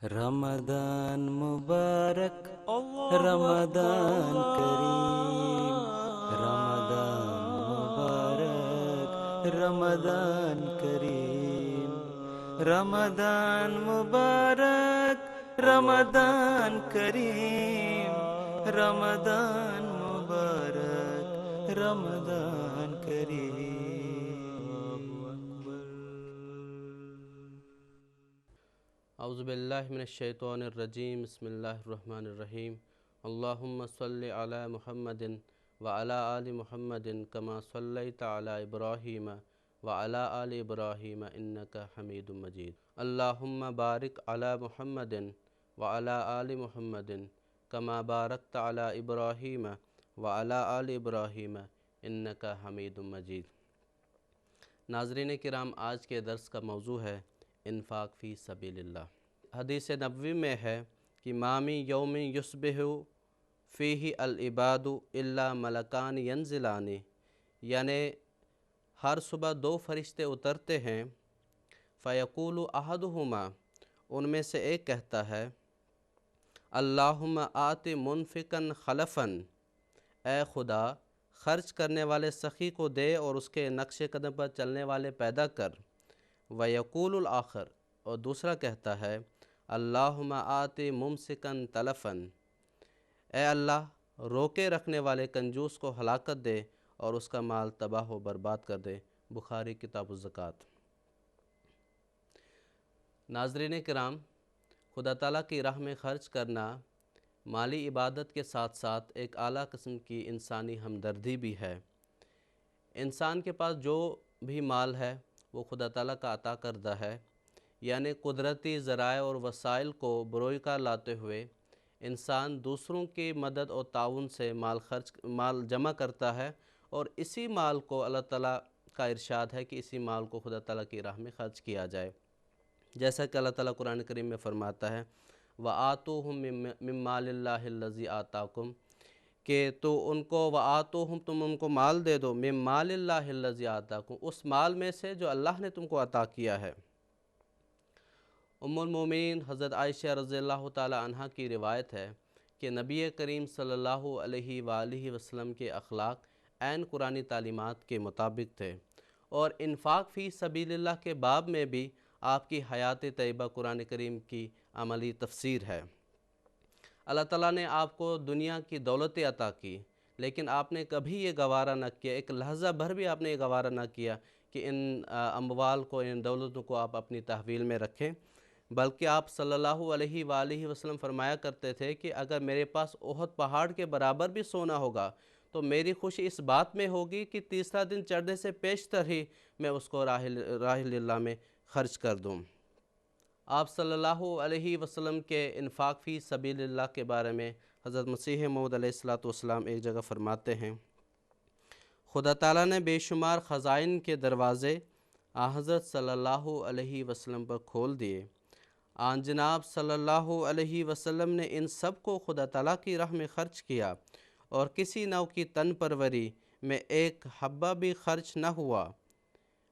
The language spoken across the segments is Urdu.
رمضان مبارک، اللہ رمضان کریم، رمضان مبارک، رمضان کریم، رمضان مبارک، رمضان کریم، رمضان مبارک، رمضان کریم۔ اعوذ باللہ من الشیطان الرجیم، بسم اللہ الرحمن الرحیم۔ اللہم صلی علی محمد وعلی آل محمد کما صلیت علی ابراہیم وعلی آل ابراہیم انک حمید مجید۔ اللہم بارک علی محمد وعلی آل محمد کما بارکت علی ابراہیم وعلی آل ابراہیم انک حمید مجید۔ ناظرین کرام، آج کے درس کا موضوع ہے انفاق فی سبیل اللہ۔ حدیث نبوی میں ہے کہ مامی یوم یصبح فیہ العباد الا ملکان ینزلان، یعنی ہر صبح دو فرشتے اترتے ہیں، فیقول احدہما، ان میں سے ایک کہتا ہے، اللہم آت منفقا خلفا، اے خدا خرچ کرنے والے سخی کو دے اور اس کے نقش قدم پر چلنے والے پیدا کر۔ ویقول الآخر، اور دوسرا کہتا ہے، اللہم آت ممسکا تلفا، اے اللہ روکے رکھنے والے کنجوس کو ہلاکت دے اور اس کا مال تباہ و برباد کر دے۔ بخاری کتاب الزکوٰۃ۔ ناظرین کرام، خدا تعالیٰ کی راہ میں خرچ کرنا مالی عبادت کے ساتھ ساتھ ایک اعلیٰ قسم کی انسانی ہمدردی بھی ہے۔ انسان کے پاس جو بھی مال ہے وہ خدا تعالیٰ کا عطا کردہ ہے، یعنی قدرتی ذرائع اور وسائل کو بروئے کار لاتے ہوئے انسان دوسروں کی مدد اور تعاون سے مال جمع کرتا ہے، اور اسی مال کو اللہ تعالیٰ کا ارشاد ہے کہ اسی مال کو خدا تعالیٰ کی راہ میں خرچ کیا جائے، جیسا کہ اللہ تعالیٰ قرآن کریم میں فرماتا ہے وَآتُوهُم مِّن مَّالِ اللَّهِ الَّذِي آتَاكُمْ، کہ تو ان کو وَآتُوهُم، تم ان کو مال دے دو، مِّن مَّالِ اللَّهِ الَّذِي آتَاكُمْ، اس مال میں سے جو اللہ نے تم کو عطا کیا ہے۔ ام المومنین حضرت عائشہ رضی اللہ تعالی عنہ کی روایت ہے کہ نبی کریم صلی اللہ علیہ وآلہ وسلم کے اخلاق عین قرآنی تعلیمات کے مطابق تھے، اور انفاق فی سبیل اللہ کے باب میں بھی آپ کی حیات طیبہ قرآن کریم کی عملی تفسیر ہے۔ اللہ تعالیٰ نے آپ کو دنیا کی دولت عطا کی، لیکن آپ نے کبھی یہ گوارہ نہ کیا، ایک لحظہ بھر بھی آپ نے یہ گوارہ نہ کیا کہ ان اموال کو، ان دولتوں کو آپ اپنی تحویل میں رکھیں، بلکہ آپ صلی اللہ علیہ وآلہ وسلم فرمایا کرتے تھے کہ اگر میرے پاس احد پہاڑ کے برابر بھی سونا ہوگا تو میری خوشی اس بات میں ہوگی کہ تیسرا دن چڑھنے سے پیشتر ہی میں اس کو راہ اللہ میں خرچ کر دوں۔ آپ صلی اللہ علیہ وسلم کے انفاق فی سبیل اللہ کے بارے میں حضرت مسیح موعود علیہ السلام ایک جگہ فرماتے ہیں، خدا تعالیٰ نے بے شمار خزائن کے دروازے حضرت صلی اللہ علیہ وسلم پر کھول دیے، آن جناب صلی اللہ علیہ وسلم نے ان سب کو خدا تعالیٰ کی راہ میں خرچ کیا، اور کسی نو کی تن پروری میں ایک حبہ بھی خرچ نہ ہوا،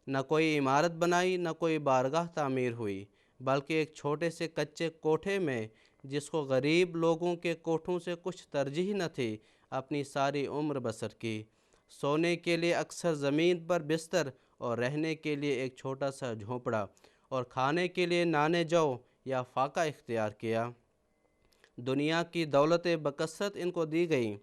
نہ کوئی عمارت بنائی، نہ کوئی بارگاہ تعمیر ہوئی، بلکہ ایک چھوٹے سے کچے کوٹھے میں، جس کو غریب لوگوں کے کوٹھوں سے کچھ ترجیح نہ تھی، اپنی ساری عمر بسر کی، سونے کے لیے اکثر زمین پر بستر، اور رہنے کے لیے ایک چھوٹا سا جھونپڑا، اور کھانے کے لیے نان جو یا فاقہ اختیار کیا۔ دنیا کی دولتیں بکثرت ان کو دی گئیں،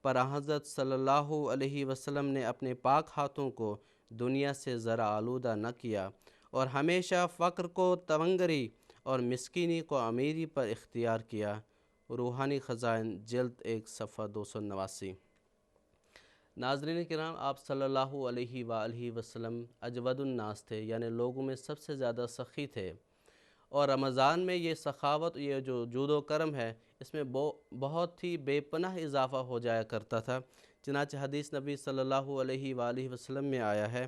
پر حضرت صلی اللہ علیہ وسلم نے اپنے پاک ہاتھوں کو دنیا سے ذرا آلودہ نہ کیا، اور ہمیشہ فقر کو تونگری اور مسکینی کو امیری پر اختیار کیا۔ روحانی خزائن جلد 1 صفحہ 289۔ ناظرین کرام، آپ صلی اللہ علیہ وآلہ وسلم اجود الناس تھے، یعنی لوگوں میں سب سے زیادہ سخی تھے، اور رمضان میں یہ سخاوت، یہ جو جود و کرم ہے، اس میں بہت ہی بے پناہ اضافہ ہو جایا کرتا تھا، چنانچہ حدیث نبی صلی اللہ علیہ وآلہ وسلم میں آیا ہے،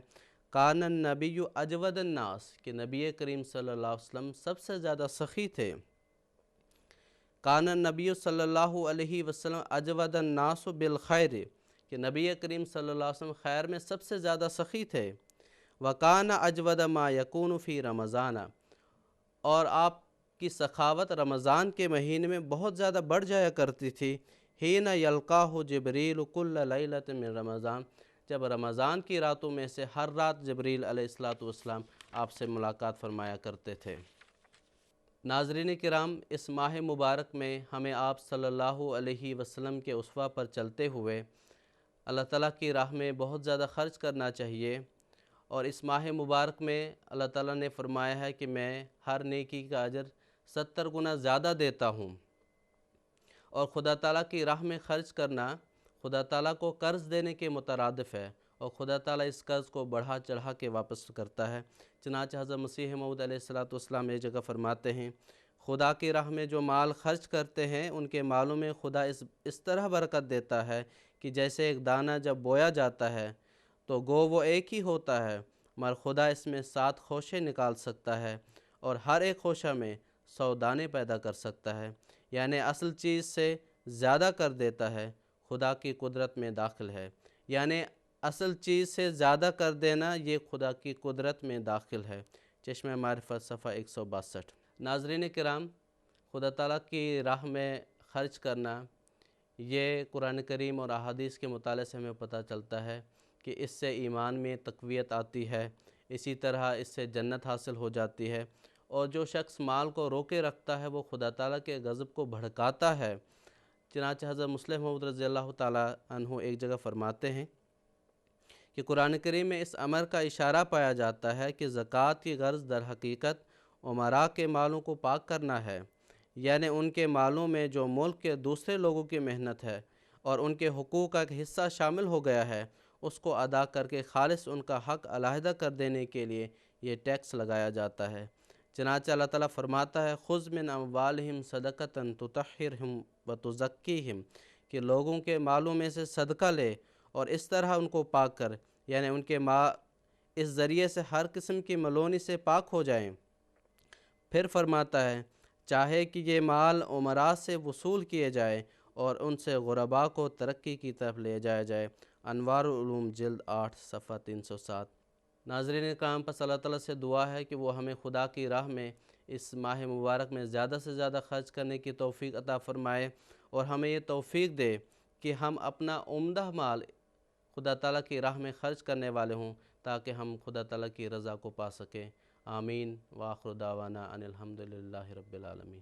کان النبی اجود الناس، کہ نبی کریم صلی اللہ علیہ وسلم سب سے زیادہ سخی تھے۔ کان النبی صلی اللہ علیہ وسلم اجود الناس بالخیر، کہ نبی کریم صلی اللہ علیہ وسلم خیر میں سب سے زیادہ سخی تھے۔ وَكَانَ أَجْوَدَ مَا يَكُونُ فِي رمضان، اور آپ کی سخاوت رمضان کے مہینے میں بہت زیادہ بڑھ جایا کرتی تھی۔ حین یلقاہ جبریل کل لیلۃ من رمضان، جب رمضان کی راتوں میں سے ہر رات جبریل علیہ السلام آپ سے ملاقات فرمایا کرتے تھے۔ ناظرین کرام، اس ماہ مبارک میں ہمیں آپ صلی اللہ علیہ وسلم کے اسوہ پر چلتے ہوئے اللہ تعالیٰ کی راہ میں بہت زیادہ خرچ کرنا چاہیے، اور اس ماہ مبارک میں اللہ تعالیٰ نے فرمایا ہے کہ میں ہر نیکی کا اجر 70 گنا زیادہ دیتا ہوں۔ اور خدا تعالیٰ کی راہ میں خرچ کرنا خدا تعالیٰ کو قرض دینے کے مترادف ہے، اور خدا تعالیٰ اس قرض کو بڑھا چڑھا کے واپس کرتا ہے۔ چنانچہ حضرت مسیح موعود علیہ السلام ایک جگہ فرماتے ہیں، خدا کی راہ میں جو مال خرچ کرتے ہیں ان کے مالوں میں خدا اس طرح برکت دیتا ہے کہ جیسے ایک دانہ جب بویا جاتا ہے تو گو وہ ایک ہی ہوتا ہے، مگر خدا اس میں 7 خوشے نکال سکتا ہے اور ہر ایک خوشہ میں 100 دانے پیدا کر سکتا ہے، یعنی اصل چیز سے زیادہ کر دیتا ہے۔ خدا کی قدرت میں داخل ہے، یعنی اصل چیز سے زیادہ کر دینا یہ خدا کی قدرت میں داخل ہے۔ چشمہ معرفت صفحہ 162۔ ناظرین کرام، خدا تعالیٰ کی راہ میں خرچ کرنا یہ قرآن کریم اور احادیث کے مطالعے سے ہمیں پتہ چلتا ہے کہ اس سے ایمان میں تقویت آتی ہے، اسی طرح اس سے جنت حاصل ہو جاتی ہے، اور جو شخص مال کو روکے رکھتا ہے وہ خدا تعالیٰ کے غضب کو بھڑکاتا ہے۔ چنانچہ حضرت مسلم موعود رضی اللہ تعالیٰ عنہ ایک جگہ فرماتے ہیں کہ قرآن کریم میں اس امر کا اشارہ پایا جاتا ہے کہ زکوٰۃ کی غرض در حقیقت امراء کے مالوں کو پاک کرنا ہے، یعنی ان کے مالوں میں جو ملک کے دوسرے لوگوں کی محنت ہے اور ان کے حقوق کا ایک حصہ شامل ہو گیا ہے، اس کو ادا کر کے خالص ان کا حق علیحدہ کر دینے کے لیے یہ ٹیکس لگایا جاتا ہے۔ چنانچہ اللہ تعالیٰ فرماتا ہے، خذ من اموالہم صدقۃ تطہرہم وتزکیہم، کہ لوگوں کے مالوں میں سے صدقہ لے اور اس طرح ان کو پاک کر، یعنی ان کے اس ذریعے سے ہر قسم کی ملونی سے پاک ہو جائیں۔ پھر فرماتا ہے، چاہے کہ یہ مال امراء سے وصول کیے جائے اور ان سے غرباء کو ترقی کی طرف لے جایا جائے۔ انوار العلوم جلد 8 صفحہ 307۔ ناظرین کرام، پس اللہ تعالیٰ سے دعا ہے کہ وہ ہمیں خدا کی راہ میں اس ماہ مبارک میں زیادہ سے زیادہ خرچ کرنے کی توفیق عطا فرمائے، اور ہمیں یہ توفیق دے کہ ہم اپنا عمدہ مال خدا تعالیٰ کی راہ میں خرچ کرنے والے ہوں، تاکہ ہم خدا تعالیٰ کی رضا کو پا سکیں۔ آمین۔ وآخر دعوانا ان الحمد للہ رب العالمین۔